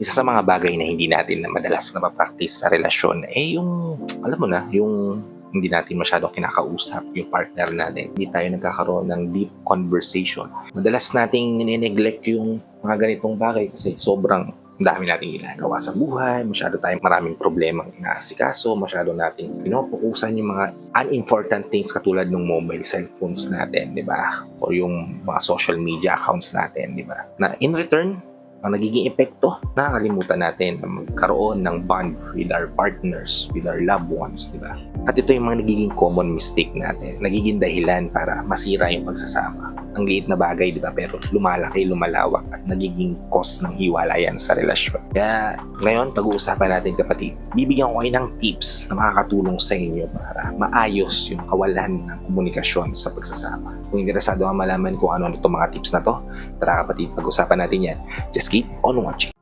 Isa sa mga bagay na hindi natin na madalas napapractice sa relasyon yung, alam mo na, yung hindi natin masyadong kinakausap yung partner natin. Hindi tayo nagkakaroon ng deep conversation. Madalas nating nine-neglect yung mga ganitong bagay kasi sobrang dami nating ginagawa sa buhay, masyado tayong maraming problemang inaasikaso, masyado nating pinopokusan yung mga unimportant things katulad ng mobile cellphones natin, di ba? O yung mga social media accounts natin, di ba? Na in return, ang nagiging epekto, nakakalimutan natin na magkaroon ng bond with our partners, with our loved ones, di ba? At ito yung mga nagiging common mistake natin, nagiging dahilan para masira yung pagsasama. Ang liit na bagay, di ba? Pero lumalaki, lumalawak at nagiging cause ng hiwalayan sa relasyon. Kaya ngayon, pag-uusapan natin kapatid, bibigyan ko kayo ng tips na makakatulong sa inyo para maayos yung kawalan ng komunikasyon sa pagsasama. Kung interesado ka malaman kung ano itong mga tips na to, tara kapatid, pag-usapan natin yan. Just keep on watching.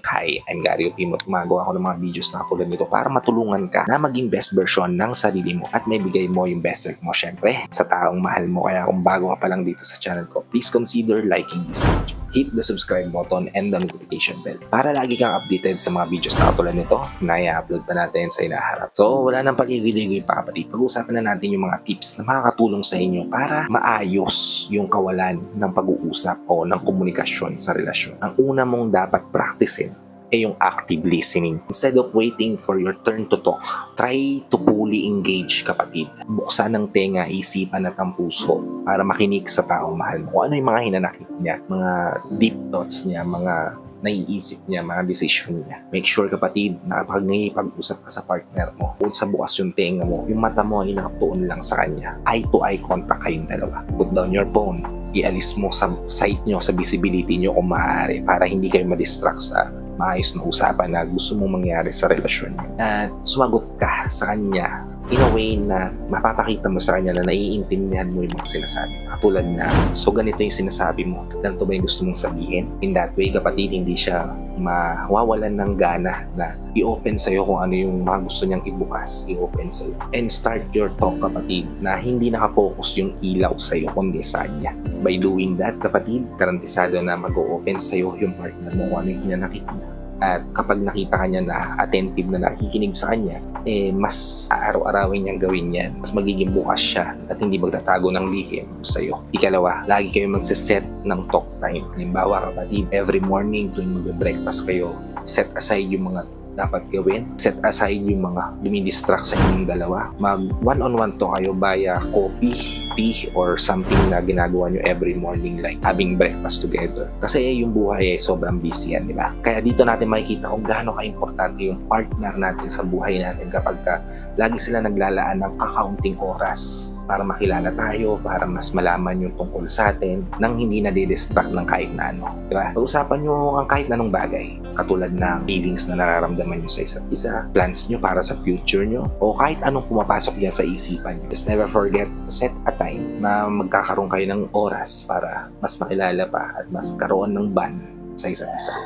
Hi, I'm Gary Opimo. Gumagawa ako ng mga videos na katulad nito para matulungan ka na maging best version ng sarili mo at may bigay mo yung best self mo syempre sa taong mahal mo. Kaya kung bago ka pa lang dito sa channel ko, please consider liking this video. Hit the subscribe button and the notification bell para lagi kang updated sa mga videos na katulad nito na i-upload pa natin sa inaharap. So wala nang paligoy-ligoy pa kapatid. Pag-uusapan na natin yung mga tips na makakatulong sa inyo para maayos yung kawalan ng pag-uusap o ng komunikasyon sa relasyon. Ang una mong dapat practicein yung active listening. Instead of waiting for your turn to talk, try to fully engage kapatid. Buksan ang tenga, isipan at ang puso para makinig sa taong mahal mo. Kung ano yung mga hinanakit niya, mga deep thoughts niya, mga naiisip niya, mga decision niya. Make sure kapatid na kapag nakipag-usap ka sa partner mo, kung sa bukas yung tenga mo, yung mata mo ay nakatuon lang sa kanya. Eye-to-eye contact kayong dalawa. Put down your phone. Ialis mo sa sight nyo, sa visibility nyo kung maaari para hindi kayo ma-distract sa maayos na usapan na gusto mong mangyari sa relasyon mo. At sumagot ka sa kanya in a way na mapapakita mo sa kanya na naiintindihan mo yung mga sinasabi. Katulad na, so ganito yung sinasabi mo. Ganito ba yung gusto mong sabihin? In that way, kapatid, hindi siya mawawalan ng gana na i-open sa'yo kung ano yung mga gusto niyang ibukas, i-open sa'yo. And start your talk, kapatid, na hindi nakapokus yung ilaw sa'yo kundi sa kanya. By doing that, kapatid, garantisado na mag-o-open sa'yo yung partner mo kung ano yung hinanakit niya. At kapag nakita kanya na attentive na nakikinig sa kanya, mas araw-arawin niyang gawin yan. Mas magiging bukas siya at hindi magtatago ng lihim sa'yo. Ikalawa, lagi kayo magsiset ng talk time. Halimbawa kapatid, every morning tuwing mag-breakfast kayo, set aside yung mga dapat gawin. Set aside yung mga dumidistract sa inyong dalawa. Mag one-on-one to kayo via coffee, tea, or something na ginagawa nyo every morning like having breakfast together. Kasi yung buhay ay sobrang busy yan, di ba? Kaya dito natin makikita kung gaano ka-importante yung partner natin sa buhay natin kapag lagi sila naglalaan ng accounting oras para makilala tayo, para mas malaman yung tungkol sa atin nang hindi na distract ng kahit na ano. Diba? Pag-usapan nyo ang kahit na anong bagay, katulad ng feelings na nararamdaman nyo sa isa't isa, plans nyo para sa future nyo, o kahit anong pumapasok dyan sa isipan nyo. Just never forget to set a time na magkakaroon kayo ng oras para mas makilala pa at mas karoon ng bond sa isa't isa.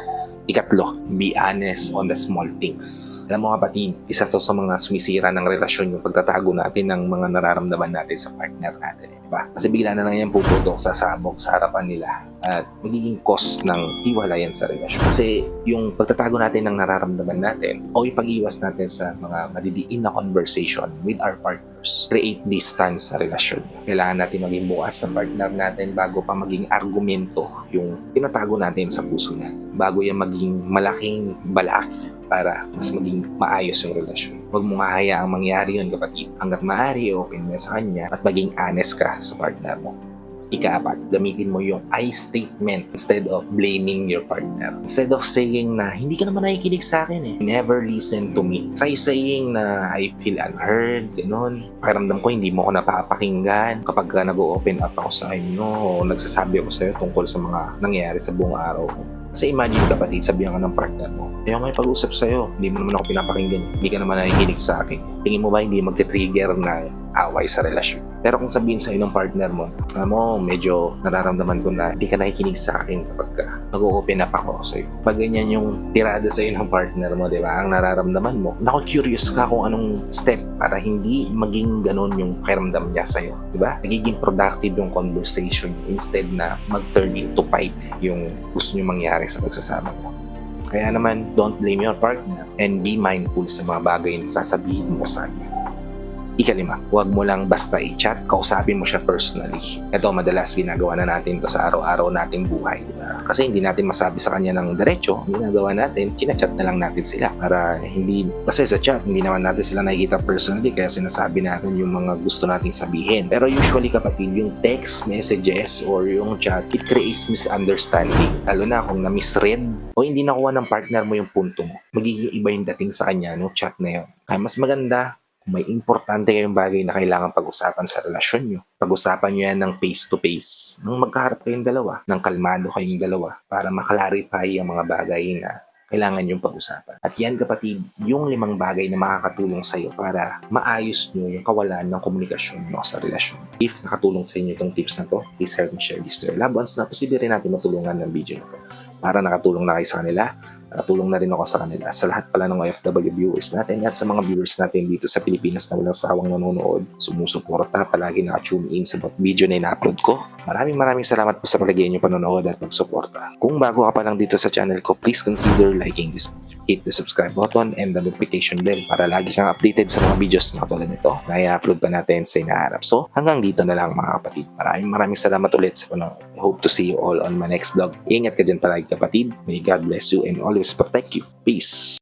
Ikatlo, be honest on the small things. Alam mo kapatid, isa sa mga sumisira ng relasyon yung pagtatago natin ng mga nararamdaman natin sa partner natin. Diba? Kasi bigla na lang yan puputok sa sabog sa harapan nila at magiging cause ng hiwalayan sa relasyon. Kasi yung pagtatago natin ng nararamdaman natin o yung pag-iwas natin sa mga madidiin na conversation with our partners, create distance sa relasyon. Kailangan natin maging bukas sa partner natin bago pa maging argumento yung tinatago natin sa puso natin. Bago yan maging malaking balaki para mas maging maayos yung relasyon. Huwag mong hahayaang mangyari yun kapatid. Hanggat maaari, open mo sa kanya at maging honest ka sa partner mo. Ika-apat, gamitin mo yung I statement instead of blaming your partner. Instead of saying na, hindi ka naman nakikinig sa akin never listen to me. Try saying na, I feel unheard, gano'n. Pakiramdam ko, hindi mo ako napapakinggan kapag nag-open up ako sa inyo o nagsasabi ako sa'yo tungkol sa mga nangyayari sa buong araw ko. Kasi imagine kapatid, sabihan ka ng partner mo, ayaw may pag-usap sa'yo, hindi mo naman ako pinapakinggan, hindi ka naman nakikinig sa akin. tingin mo ba hindi magte-trigger ng away sa relasyon? Pero kung sabihin sa'yo ng partner mo, alam mo, medyo nararamdaman ko na hindi ka nakikinig sa akin kapag nag-open up ako sa'yo. Pag ganyan yung tirada sa'yo ng partner mo, di ba? Ang nararamdaman mo, curious ka kung anong step para hindi maging ganun yung pakiramdam niya sa'yo. Di ba? Nagiging productive yung conversation instead na mag-turn into fight yung gusto nyo mangyari sa pagsasama mo. Kaya naman, don't blame your partner and be mindful sa mga bagay na sasabihin mo sa kanya. Ikalima, huwag mo lang basta i-chat, kausapin mo siya personally. Ito, madalas ginagawa na natin to sa araw-araw nating buhay. Diba? Kasi hindi natin masabi sa kanya ng diretso, ginagawa natin, chinachat na lang natin sila. Kasi sa chat, hindi naman natin sila nakikita personally, kaya sinasabi natin yung mga gusto nating sabihin. Pero usually kapatid, yung text messages or yung chat, it creates misunderstanding. Lalo na kung na-misread o hindi nakuha ng partner mo yung punto mo. Magiging iba yung dating sa kanya no chat na yun. Kaya mas maganda, kung may importante kayong bagay na kailangan pag-usapan sa relasyon nyo, pag-usapan nyo yan ng face-to-face, nang magkaharap kayong dalawa, nang kalmado kayong dalawa, para maklarify ang mga bagay na kailangan yung pag-usapan. At yan kapatid, yung 5 bagay na makakatulong sa'yo para maayos nyo yung kawalan ng komunikasyon mo sa relasyon. If nakatulong sa inyo itong tips na to, please help me share this to your loved ones na posible rin natin matulungan ng video na to. Para nakatulong na kayo sa kanila, nakatulong na rin ako sa kanila. Sa lahat pala ng OFW viewers natin at sa mga viewers natin dito sa Pilipinas na walang sawang nanonood, sumusuporta, palagi naka-tune in sa video na ina-upload ko. Maraming salamat po sa palagay niyo panonood at pagsuporta. Kung bago ka pa lang dito sa channel ko, please consider liking this video. Hit the subscribe button and the notification bell para lagi kang updated sa mga videos na tulad nito na i-upload pa natin sa inaharap. So, hanggang dito na lang mga kapatid. Maraming salamat ulit sa panonood. Hope to see you all on my next vlog. Ingat ka dyan palagi kapatid. May God bless you and always protect you. Peace!